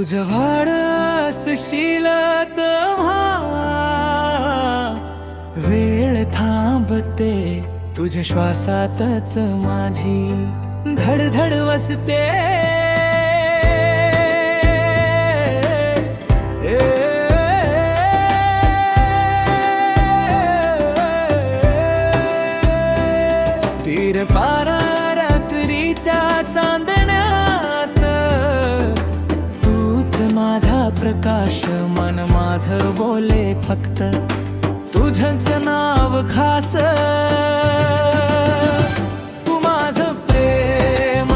तुझ वाढशील तेव्हा वेळ थांबते, तुझ्या श्वासातच माझी धडधड वसते. तीर पारा रात्रीच्या चांदण्यात तूच माझा प्रकाश, मन माझं बोले फक्त तुझंच नाव खास. तू माझं प्रेम,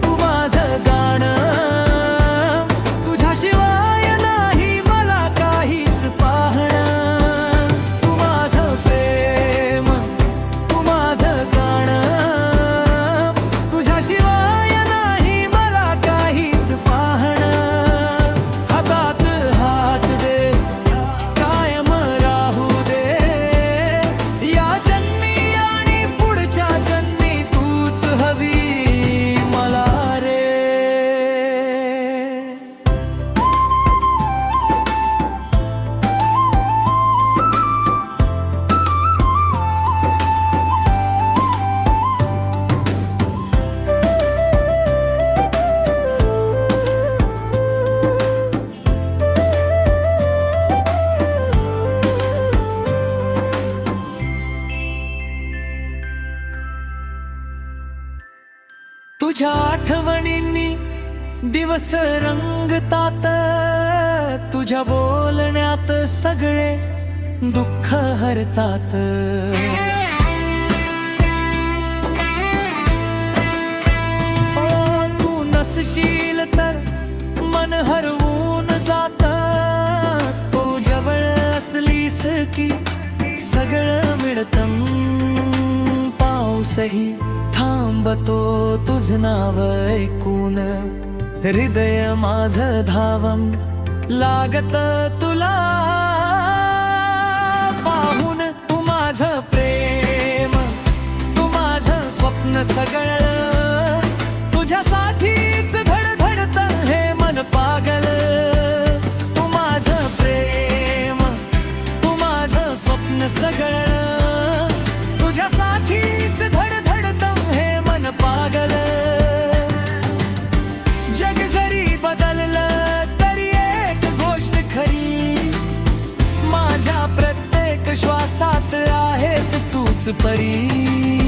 तू माझं गाणं, तुझ्याशिवाय नाही मला काहीच पाहणं. तू माझं प्रेम, तू माझं गाणं, तुझ्याशिवाय नाही मला काहीच पाहणं. हातात हात दे, कायम राहू दे, या जन्मी आणि पुढच्या जन्मी तूच हवी मला रे. तुझ्या आठवणींनी दिवस रंगतात, तुझ्या बोलण्यात सगळे दुःख हरतात. ओ तू नसशील तर मन हरवून जात, तू जवळ असलीस की सगळं मिळतं. पाऊसही थांबतो तुझ नाव ऐकून, हृदय माझं धावम लागत तुला पाहून. तू माझं प्रेम, तू माझं स्वप्न सगळं, तुझ्यासाठीच धडधडत हे मन पागल. तू माझं प्रेम, तू माझं स्वप्न सगळं, तुझ्यासाठीच धडधडत हे मन पागल. जग जरी बदललं तरी एक गोष्ट खरी, माझ्या प्रत्येक श्वासात आहेस तूच परी.